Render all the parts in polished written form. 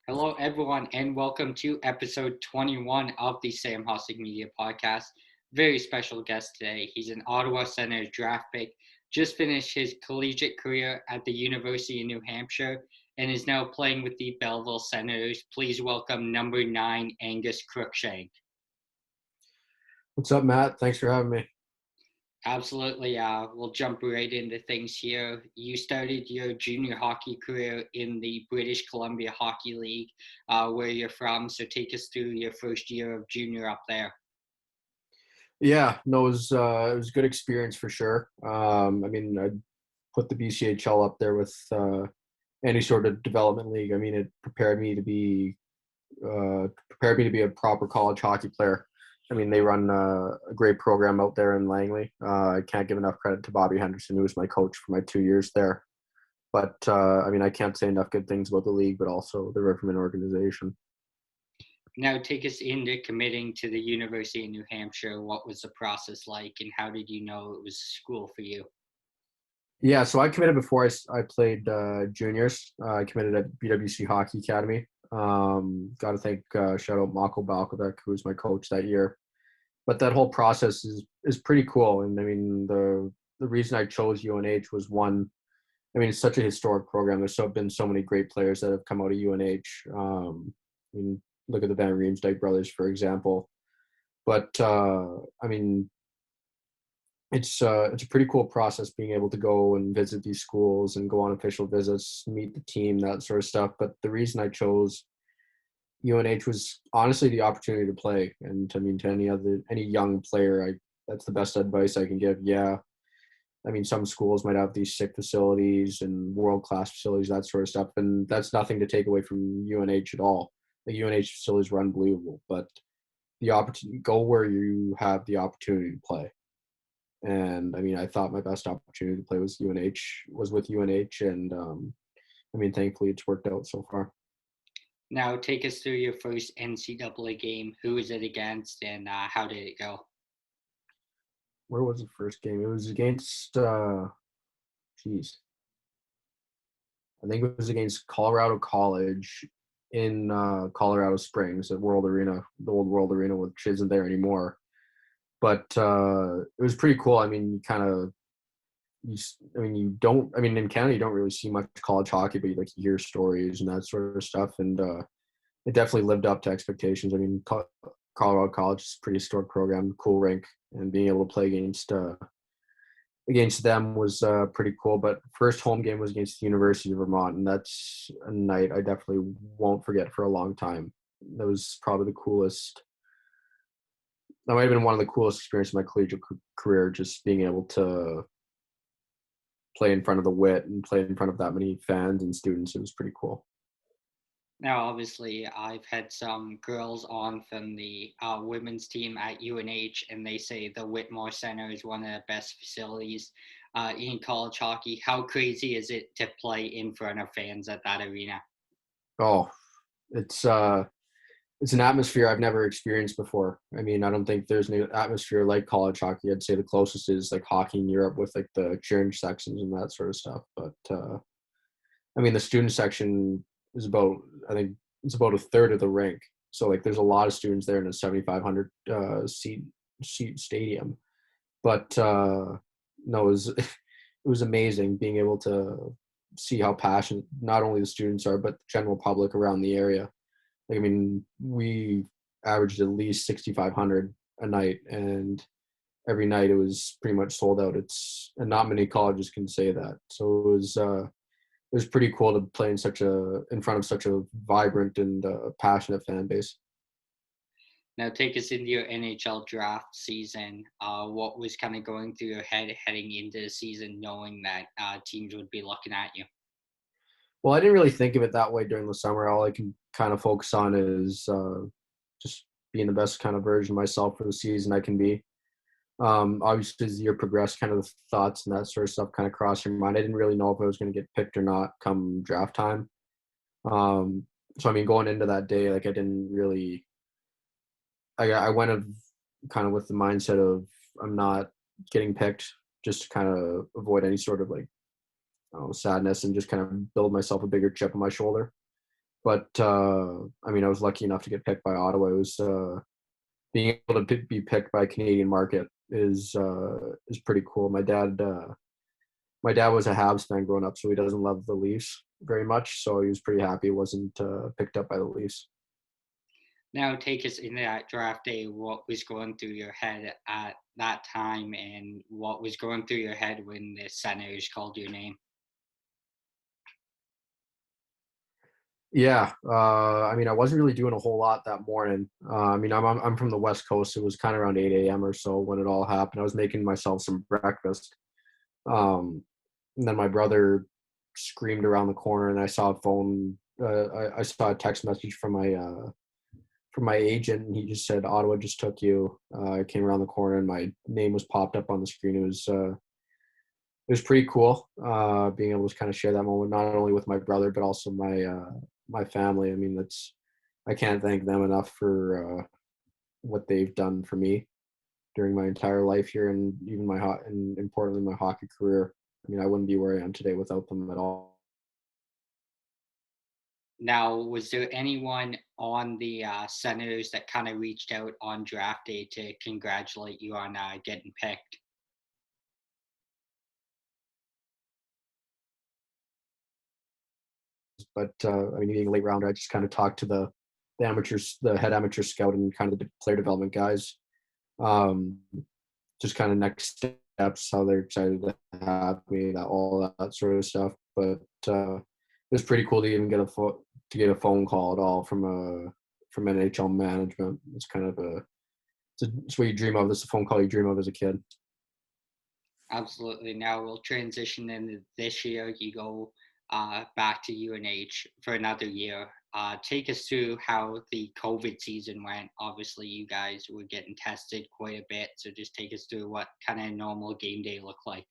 Hello, everyone, and welcome to episode 21 of the Sam Hossack Media Podcast. Very special guest today. He's an Ottawa Senators draft pick, just finished his collegiate career at the University of New Hampshire, and is now playing with the Belleville Senators. Please welcome number 9, Angus Crookshank. What's up, Matt? Thanks for having me. Absolutely. We'll jump right into things here. You started your junior hockey career in the British Columbia Hockey League, where you're from. So take us through your first year of junior up there. Yeah, no, it was a good experience for sure. I put the BCHL up there with any sort of development league. I mean, it prepared me to be a proper college hockey player. I mean, they run a great program out there in Langley. I can't give enough credit to Bobby Henderson, who was my coach for my 2 years there. But I can't say enough good things about the league, but also the Riverman organization. Now take us into committing to the University of New Hampshire. What was the process like, and how did you know it was school for you? Yeah, so I committed before I played juniors. I committed at BWC Hockey Academy. Got to thank shout out Mako Balkovec, who was my coach that year. But that whole process is pretty cool. And I mean, the reason I chose UNH was one. I mean, it's such a historic program. There's been so many great players that have come out of UNH. I mean, look at the Van Riemsdyk brothers, for example. But I mean, it's a pretty cool process being able to go and visit these schools and go on official visits, meet the team, that sort of stuff. But the reason I chose UNH was honestly the opportunity to play. And I mean, to any young player, that's the best advice I can give. Yeah, I mean, some schools might have these sick facilities and world-class facilities, that sort of stuff, and that's nothing to take away from UNH at all. The UNH facilities were unbelievable, but the opportunity, go where you have the opportunity to play. And I mean, I thought my best opportunity to play was with UNH, and I mean, thankfully it's worked out so far. Now take us through your first NCAA game. Who was it against, and how did it go? Where was the first game? It was against, I think it was against Colorado College in Colorado Springs at World Arena, the old World Arena, which isn't there anymore. But it was pretty cool. I mean, in Canada, you don't really see much college hockey, but you hear stories and that sort of stuff. And it definitely lived up to expectations. I mean, Colorado College is a pretty historic program, cool rink, and being able to play against them was pretty cool. But first home game was against the University of Vermont, and that's a night I definitely won't forget for a long time. That was probably the coolest. That might have been one of the coolest experiences of my collegiate career, just being able to play in front of the WIT and play in front of that many fans and students. It was pretty cool. Now, obviously, I've had some girls on from the women's team at UNH, and they say the Whitmore Center is one of the best facilities in college hockey. How crazy is it to play in front of fans at that arena? Oh, it's an atmosphere I've never experienced before. I mean, I don't think there's an atmosphere like college hockey. I'd say the closest is like hockey in Europe with like the cheering sections and that sort of stuff. But I mean, the student section is I think it's about a third of the rink. So like, there's a lot of students there in a 7,500 seat stadium. But no, it was amazing being able to see how passionate not only the students are, but the general public around the area. Like, I mean, we averaged at least 6,500 a night, and every night it was pretty much sold out. And not many colleges can say that. So it was pretty cool to play in front of such a vibrant and passionate fan base. Now, take us into your NHL draft season. What was kind of going through your head heading into the season, knowing that teams would be looking at you? Well, I didn't really think of it that way during the summer. All I can kind of focus on is just being the best kind of version of myself for the season I can be. Obviously, as the year progressed, kind of the thoughts and that sort of stuff kind of crossed your mind. I didn't really know if I was going to get picked or not come draft time. So, I mean, going into that day, like, I didn't really – I went kind of with the mindset of I'm not getting picked, just to kind of avoid any sort of, like, sadness and just kind of build myself a bigger chip on my shoulder. But I mean, I was lucky enough to get picked by Ottawa. It was being able to be picked by a Canadian market is pretty cool. My dad was a Habs fan growing up, so he doesn't love the Leafs very much. So he was pretty happy he wasn't picked up by the Leafs. Now, take us into that draft day. What was going through your head at that time, and what was going through your head when the Senators called your name? Yeah, I mean, I wasn't really doing a whole lot that morning. I mean, I'm from the West Coast. It was kind of around 8 a.m. or so when it all happened. I was making myself some breakfast, and then my brother screamed around the corner, and I saw a phone. I saw a text message from my agent, and he just said Ottawa just took you. I came around the corner, and my name was popped up on the screen. It was pretty cool being able to kind of share that moment not only with my brother but also my family. I mean, I can't thank them enough for what they've done for me during my entire life here, and even and importantly my hockey career. I mean, I wouldn't be where I am today without them at all. Now, was there anyone on the Senators that kind of reached out on draft day to congratulate you on getting picked? But I mean, being a late rounder, I just kind of talked to the amateurs, the head amateur scout, and kind of the player development guys. Um, just kind of next steps, how they're excited to have me, all that sort of stuff. But it was pretty cool to even get a phone call at all from NHL management. It's kind of it's what you dream of. This is a phone call you dream of as a kid. Absolutely. Now we'll transition into this year. You go back to UNH for another year. Take us through how the COVID season went. Obviously, you guys were getting tested quite a bit. So just take us through what kind of normal game day looked like.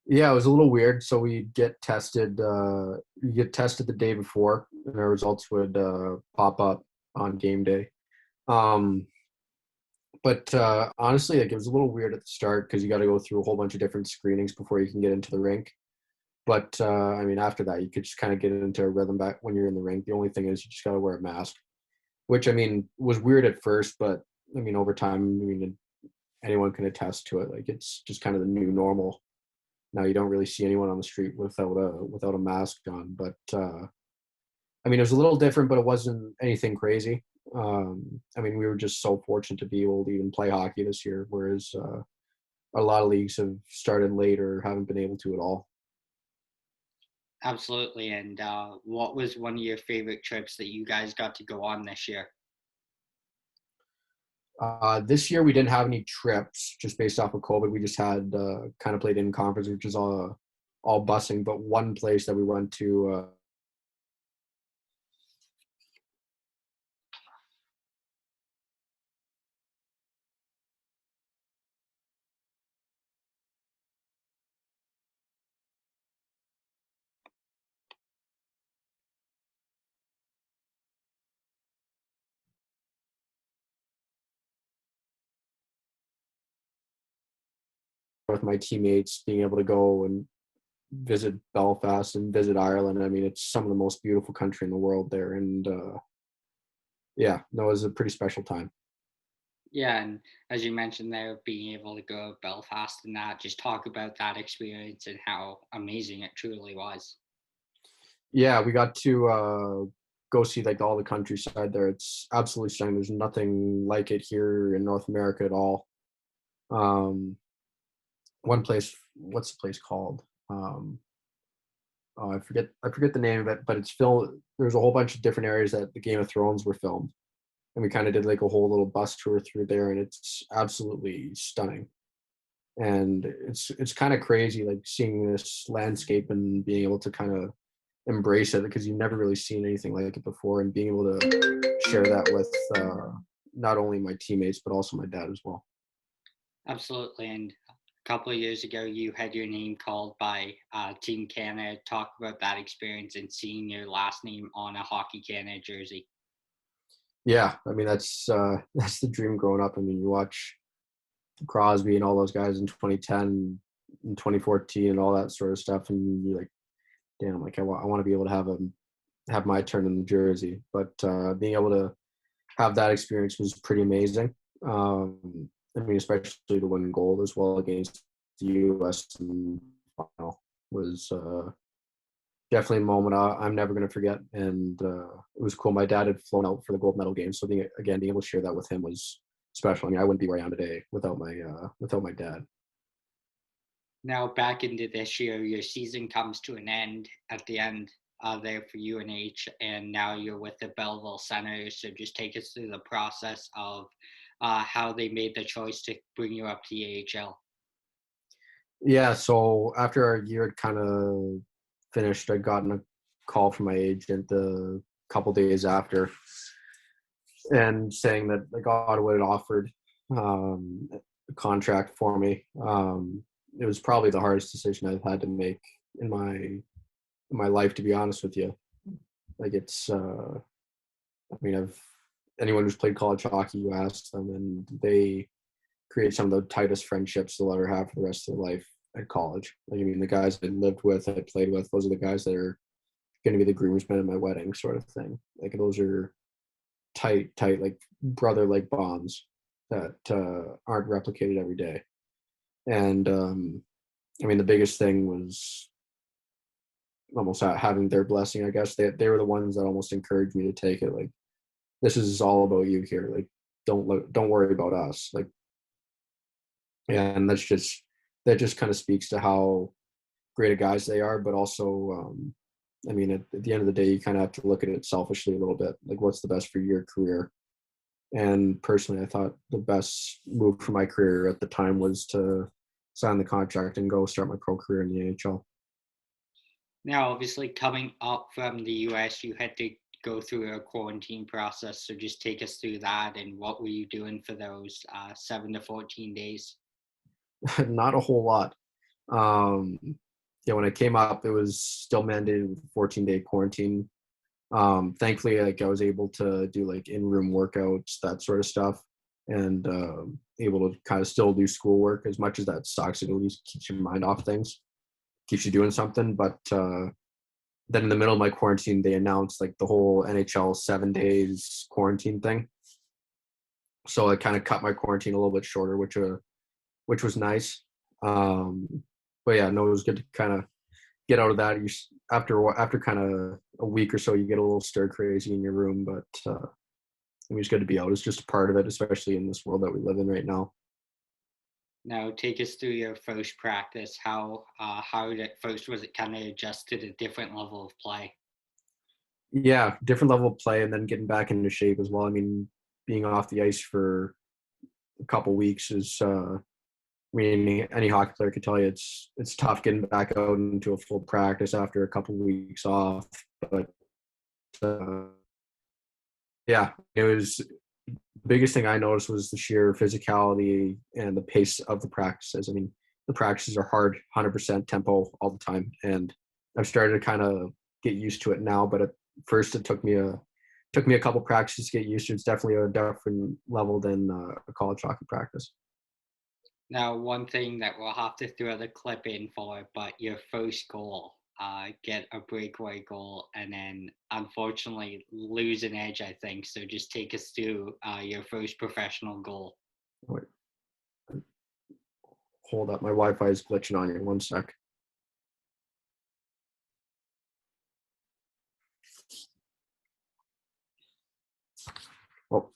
Yeah, it was a little weird. So we get tested. You get tested the day before, and our results would pop up on game day. Um, but honestly, like, it was a little weird at the start because you got to go through a whole bunch of different screenings before you can get into the rink. But I mean, after that, you could just kind of get into a rhythm back when you're in the rink. The only thing is you just got to wear a mask, which I mean was weird at first, but I mean over time, I mean anyone can attest to it. Like it's just kind of the new normal. Now you don't really see anyone on the street without a mask on. But I mean, it was a little different, but it wasn't anything crazy. I mean, we were just so fortunate to be able to even play hockey this year, whereas a lot of leagues have started late or haven't been able to at all. Absolutely. And what was one of your favorite trips that you guys got to go on this year? This year we didn't have any trips just based off of COVID. We just had kind of played in conference, which is all busing. But one place that we went to with my teammates, being able to go and visit Belfast and visit Ireland. I mean, it's some of the most beautiful country in the world there, and yeah, no, it was a pretty special time. Yeah, and as you mentioned there, being able to go to Belfast and that, just talk about that experience and how amazing it truly was. Yeah, we got to go see like all the countryside there. It's absolutely stunning. There's nothing like it here in North America at all. Um, one place, what's the place called? Oh, I forget the name of it, but it's filmed. There's a whole bunch of different areas that the Game of Thrones were filmed, and we kind of did like a whole little bus tour through there, and it's absolutely stunning. And it's kind of crazy, like seeing this landscape and being able to kind of embrace it because you've never really seen anything like it before, and being able to share that with not only my teammates but also my dad as well. Absolutely. And a couple of years ago, you had your name called by Team Canada. Talk about that experience and seeing your last name on a Hockey Canada jersey. Yeah, I mean that's that's the dream growing up. I mean, you watch Crosby and all those guys in 2010 and 2014 and all that sort of stuff, and you're like, damn, like I want to be able to have have my turn in the jersey. But being able to have that experience was pretty amazing. I mean, especially to win gold as well against the U.S. in the final was definitely a moment I'm never going to forget. And it was cool. My dad had flown out for the gold medal game, so being able to share that with him was special. I mean, I wouldn't be where I am today without my dad. Now back into this year, your season comes to an end at the end there for UNH, and now you're with the Belleville Senators. So just take us through the process of how they made the choice to bring you up to the AHL. Yeah, so after our year had kind of finished, I'd gotten a call from my agent a couple days after, and saying that like Ottawa had offered a contract for me. It was probably the hardest decision I've had to make in my life, to be honest with you. Like it's, I mean, anyone who's played college hockey, you ask them, and they create some of the tightest friendships they'll ever have for the rest of their life at college. Like, I mean, the guys I lived with, I played with, those are the guys that are going to be the groomsmen at my wedding, sort of thing. Like those are tight, like brother-like bonds that aren't replicated every day. And I mean, the biggest thing was almost having their blessing. I guess they were the ones that almost encouraged me to take it. Like, this is all about you here. Like, don't worry about us. Like, and that just kind of speaks to how great of guys they are. But also, I mean, at the end of the day, you kind of have to look at it selfishly a little bit. Like, what's the best for your career? And personally, I thought the best move for my career at the time was to sign the contract and go start my pro career in the NHL. Now, obviously, coming up from the US, you had to go through a quarantine process. So just take us through that, and what were you doing for those 7 to 14 days? Not a whole lot. Um, yeah, when I came up, it was still mandated with a 14-day quarantine. Thankfully, like I was able to do like in-room workouts, that sort of stuff, and able to kind of still do schoolwork. As much as that sucks, it at least keeps your mind off things, keeps you doing something. But then in the middle of my quarantine, they announced like the whole NHL 7 days quarantine thing. So I kind of cut my quarantine a little bit shorter, which was nice. But yeah, no, it was good to kind of get out of that. After kind of a week or so, you get a little stir crazy in your room, but it was good to be out. It's just a part of it, especially in this world that we live in right now. Now, take us through your first practice. How did it first was it kind of adjust to the different level of play? Yeah, different level of play, and then getting back into shape as well. I mean, being off the ice for a couple weeks is I mean, any hockey player could tell you it's tough getting back out into a full practice after a couple of weeks off. But yeah, it was the biggest thing I noticed was the sheer physicality and the pace of the practices. I mean, the practices are hard, 100% tempo all the time, and I've started to kind of get used to it now. But at first, it took me a couple practices to get used to. It's definitely a different level than a college hockey practice. Now, one thing that we'll have to throw the clip in for, but your first goal, get a breakaway goal, and then unfortunately lose an edge, I think. So just take us through your first professional goal. Wait, hold up, my Wi-Fi is glitching on you. One sec. Oh,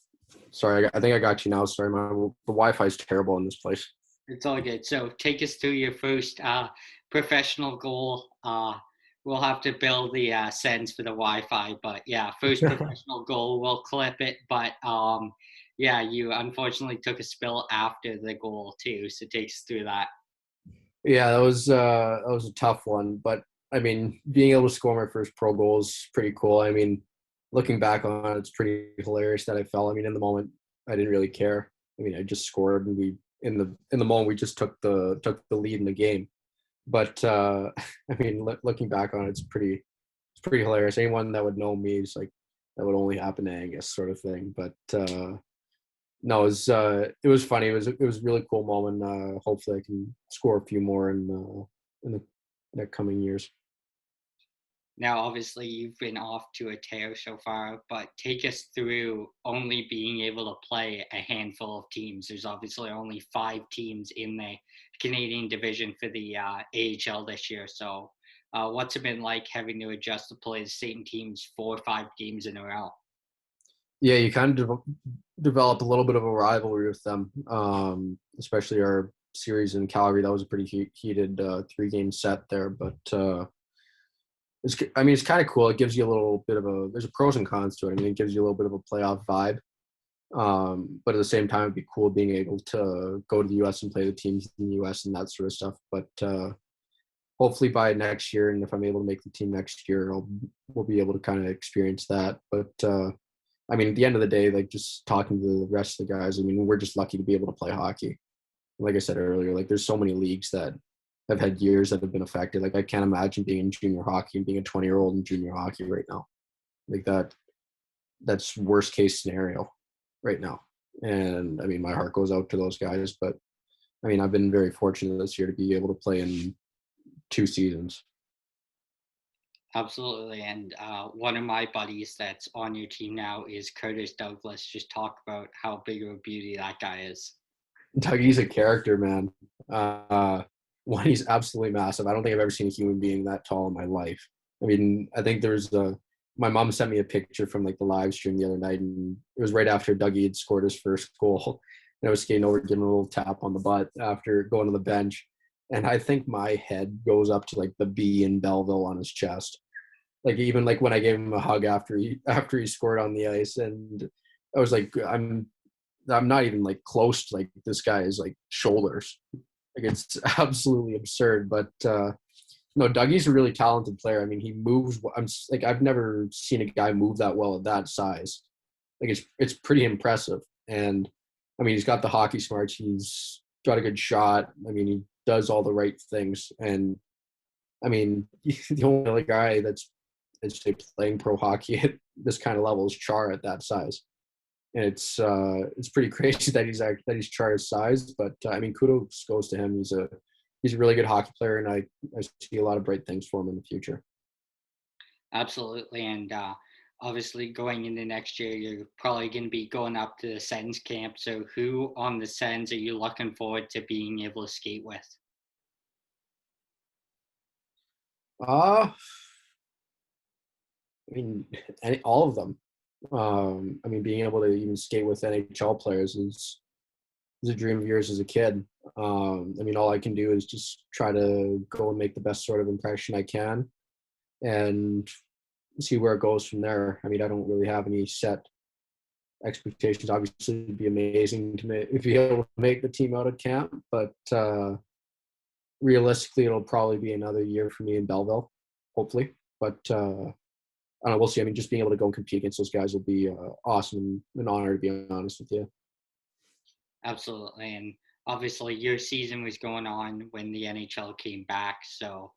sorry. I think I got you now. Sorry, the Wi-Fi is terrible in this place. It's all good. So take us through your first professional goal. We'll have to build the sends for the Wi-Fi, but yeah, first professional goal. We'll clip it, but yeah, you unfortunately took a spill after the goal too. So take us through that. Yeah, that was a tough one, but I mean, being able to score my first pro goal is pretty cool. I mean, looking back on it, it's pretty hilarious that I fell. I mean, in the moment, I didn't really care. I mean, I just scored, and we in the moment we just took the lead in the game. But I mean, looking back on it, it's pretty hilarious. Anyone that would know me is like that would only happen to Angus, sort of thing. But no, it was funny. It was a really cool moment. Hopefully, I can score a few more in the coming years. Now, obviously, you've been off to a tear so far, but take us through only being able to play a handful of teams. There's obviously only 5 teams in the Canadian division for the AHL this year. So, what's it been like having to adjust to play the same teams 4 or 5 games in a row? Yeah, you kind of develop a little bit of a rivalry with them, especially our series in Calgary. That was a pretty heated 3-game set there, but I mean, it's kind of cool. It gives you a little bit of there's a pros and cons to it. I mean, it gives you a little bit of a playoff vibe. But at the same time, it'd be cool being able to go to the U.S. and play the teams in the U.S. and that sort of stuff. But hopefully by next year, and if I'm able to make the team next year, we'll be able to kind of experience that. But I mean, at the end of the day, like just talking to the rest of the guys, I mean, we're just lucky to be able to play hockey. Like I said earlier, like there's so many leagues that have had years that have been affected. Like I can't imagine being in junior hockey and being a 20-year-old in junior hockey right now. Like that's worst case scenario right now. And I mean, my heart goes out to those guys, but I mean, I've been very fortunate this year to be able to play in 2 seasons. Absolutely. And one of my buddies that's on your team now is Curtis Douglas. Just talk about how big of a beauty that guy is. Dougie's a character, man. One, he's absolutely massive. I don't think I've ever seen a human being that tall in my life. I mean, I think my mom sent me a picture from like the live stream the other night, and it was right after Dougie had scored his first goal. And I was skating over, giving him a little tap on the butt after going to the bench. And I think my head goes up to like the B in Belleville on his chest. Like even like when I gave him a hug after he scored on the ice, and I was like, I'm not even like close to like this guy's like shoulders. Like it's absolutely absurd. But no, Dougie's a really talented player. I mean, he moves. I've never seen a guy move that well at that size. Like it's pretty impressive. And I mean, he's got the hockey smarts. He's got a good shot. I mean, he does all the right things. And I mean, the only other guy that's playing pro hockey at this kind of level is Char at that size. And it's pretty crazy that he's Char's size, but I mean, kudos goes to him. He's a really good hockey player, and I see a lot of bright things for him in the future. Absolutely. And obviously, going into next year, you're probably going to be going up to the Sens camp. So, who on the Sens are you looking forward to being able to skate with? I mean, all of them. I mean, being able to even skate with NHL players is a dream of yours as a kid. I mean, all I can do is just try to go and make the best sort of impression I can, and see where it goes from there. I mean, I don't really have any set expectations. Obviously, it'd be amazing to if you're able to make the team out of camp, but realistically, it'll probably be another year for me in Belleville, hopefully. But I don't know, we'll see. I mean, just being able to go and compete against those guys will be awesome and an honor, to be honest with you. Absolutely. And obviously, your season was going on when the NHL came back. So,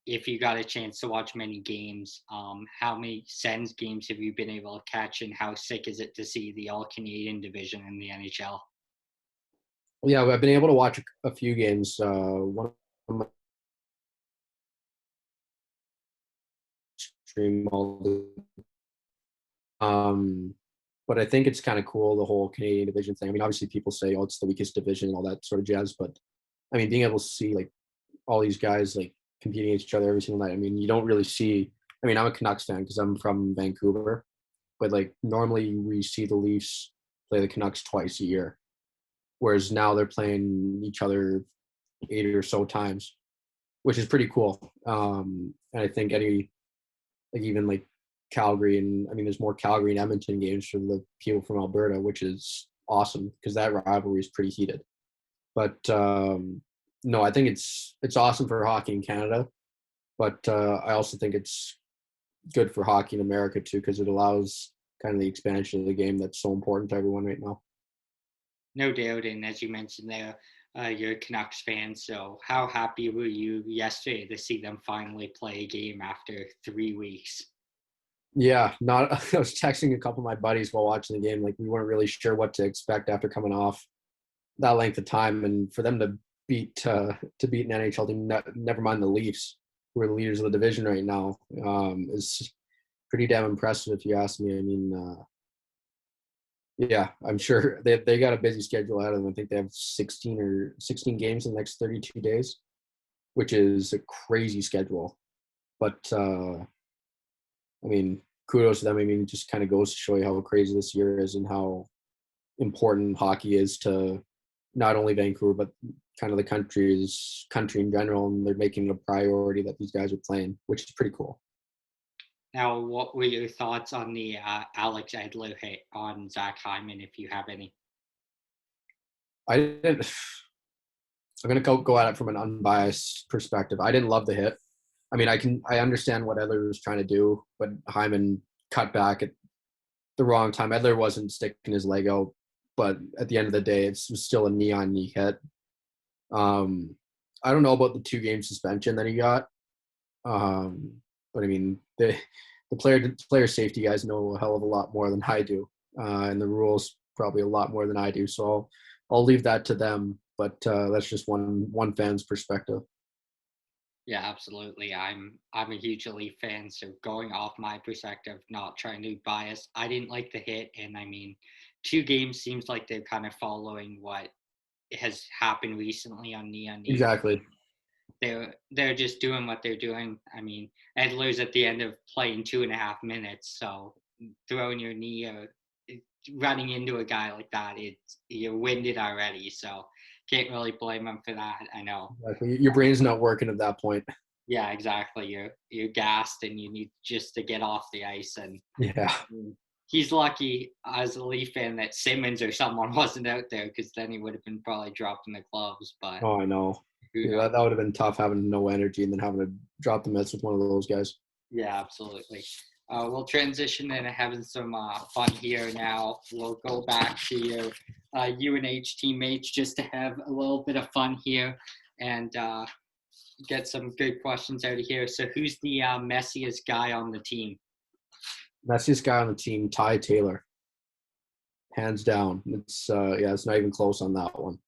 if you got a chance to watch many games, how many Sens games have you been able to catch, and how sick is it to see the All Canadian division in the NHL? Yeah, I've been able to watch a few games. One of my stream all but I think it's kind of cool, the whole Canadian division thing. I mean, obviously people say, oh, it's the weakest division and all that sort of jazz, but I mean, being able to see like all these guys like competing against each other every single night. I mean, you don't really see. I mean, I'm a Canucks fan because I'm from Vancouver, but like normally we see the Leafs play the Canucks twice a year, whereas now they're playing each other 8 or so times, which is pretty cool. And I think even like Calgary, and I mean, there's more Calgary and Edmonton games for the people from Alberta, which is awesome because that rivalry is pretty heated. But no, I think it's awesome for hockey in Canada, but I also think it's good for hockey in America too because it allows kind of the expansion of the game that's so important to everyone right now. No doubt. And as you mentioned there, you're a Canucks fan. So, how happy were you yesterday to see them finally play a game after 3 weeks? Yeah, not. I was texting a couple of my buddies while watching the game. Like we weren't really sure what to expect after coming off that length of time, and for them to beat an NHL team, never mind the Leafs. who are the leaders of the division right now, is pretty damn impressive if you ask me. I mean, yeah, I'm sure they got a busy schedule ahead of them. I think they have 16 games in the next 32 days, which is a crazy schedule. But I mean, kudos to them. I mean, it just kind of goes to show you how crazy this year is and how important hockey is to not only Vancouver but kind of the country in general. And they're making it a priority that these guys are playing, which is pretty cool. Now, what were your thoughts on the Alex Edler hit on Zach Hyman, if you have any? I didn't. I'm gonna go at it from an unbiased perspective. I didn't love the hit. I mean, I understand what Edler was trying to do, but Hyman cut back at the wrong time. Edler wasn't sticking his leg out, but at the end of the day, it was still a knee-on-knee hit. I don't know about the 2-game suspension that he got, but I mean, the player safety guys know a hell of a lot more than I do, and the rules probably a lot more than I do. So I'll leave that to them. But that's just one fan's perspective. Yeah, absolutely. I'm a huge Leaf fan, so going off my perspective, not trying to be biased, I didn't like the hit, and I mean, 2 games seems like they're kind of following what has happened recently on knee on knee. Exactly. They're just doing what they're doing. I mean, Edler's at the end of playing 2.5 minutes, so throwing your knee or running into a guy like that, you're winded already. So can't really blame him for that. I know. Exactly. Your brain's not working at that point. Yeah, exactly. You're gassed and you need just to get off the ice. And Yeah. he's lucky as a Leaf fan that Simmons or someone wasn't out there, because then he would have been probably dropping the gloves. But Oh, I know. Yeah, that would have been tough, having no energy and then having to drop the mitts with one of those guys. Yeah, absolutely. We'll transition into having some fun here now. We'll go back to your UNH teammates just to have a little bit of fun here and get some good questions out of here. So who's the messiest guy on the team? Messiest guy on the team, Ty Taylor. Hands down. It's not even close on that one.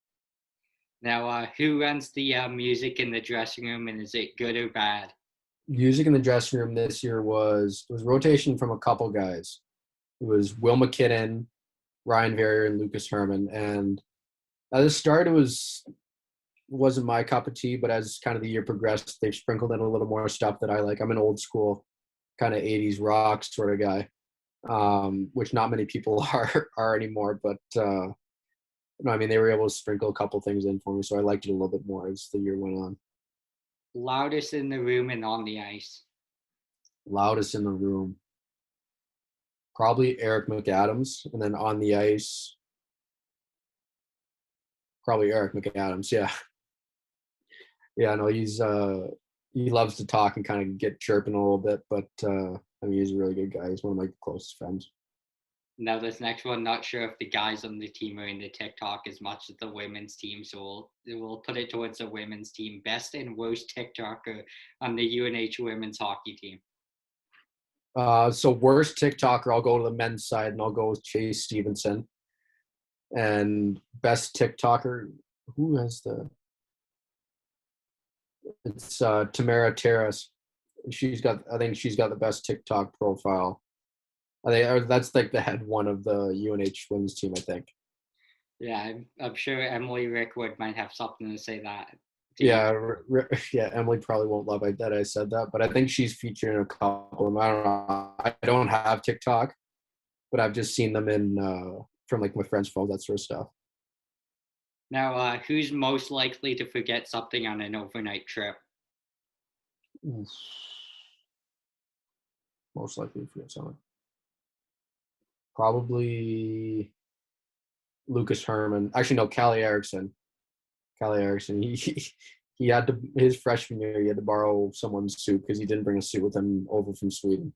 Now, who runs the music in the dressing room, and is it good or bad? Music in the dressing room this year was rotation from a couple guys. It was Will McKinnon, Ryan Verrier, and Lucas Herman. And at the start, wasn't my cup of tea, but as kind of the year progressed, they've sprinkled in a little more stuff that I like. I'm an old school kind of 80s rock sort of guy, which not many people are anymore. But I mean, they were able to sprinkle a couple things in for me, so I liked it a little bit more as the year went on. Loudest in the room and on the ice? Loudest in the room, probably Eric McAdams, and then on the ice, probably Eric McAdams. Yeah, no, he loves to talk and kind of get chirping a little bit, but I mean, he's a really good guy. He's one of my closest friends. Now, this next one, not sure if the guys on the team are into TikTok as much as the women's team, so we'll put it towards the women's team. Best and worst TikToker on the UNH women's hockey team? So worst TikToker, I'll go to the men's side, and I'll go with Chase Stevenson. And best TikToker, who has it's Tamara Terrace. I think she's got the best TikTok profile. That's like the head one of the UNH women's team, I think. Yeah, I'm sure Emily Rickwood might have something to say that. Yeah, Emily probably won't love it that I said that, but I think she's featured in a couple of them. I don't know. I don't have TikTok, but I've just seen them from like my friends' phones, that sort of stuff. Now, who's most likely to forget something on an overnight trip? Oof. Most likely to forget something. Probably Lucas Herman. Actually, no, Callie Erickson. He had to, his freshman year, he had to borrow someone's suit because he didn't bring a suit with him over from Sweden.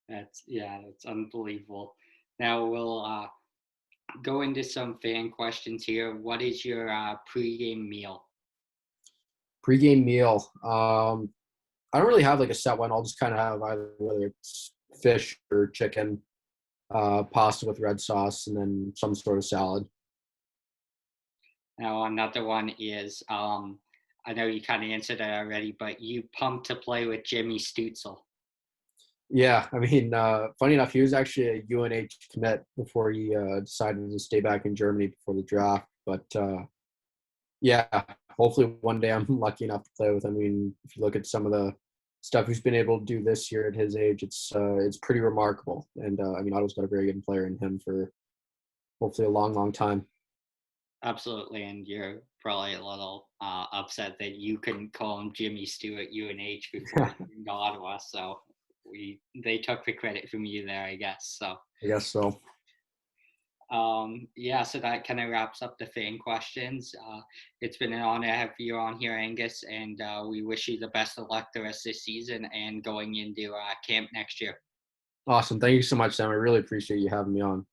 That's unbelievable. Now we'll go into some fan questions here. What is your pregame meal? Pregame meal. I don't really have like a set one. I'll just kind of have whether it's fish or chicken, pasta with red sauce, and then some sort of salad. Now another one is I know you kind of answered that already, but you pumped to play with Jimmy Stutzel. Yeah, I mean, funny enough, he was actually a UNH commit before he decided to stay back in Germany before the draft. But yeah, hopefully one day I'm lucky enough to play with him. I mean, if you look at some of the stuff he's been able to do this year at his age, it's pretty remarkable. And I mean, Ottawa's got a very good player in him for hopefully a long, long time. Absolutely, and you're probably a little upset that you couldn't call him Jimmy Stu at UNH before he came to Ottawa. So they took the credit from you there, I guess. So I guess so. yeah, so that kind of wraps up the fan questions. It's been an honor to have you on here, Angus, and we wish you the best of luck the rest of the season and going into camp next year. Awesome. Thank you so much, Sam. I really appreciate you having me on.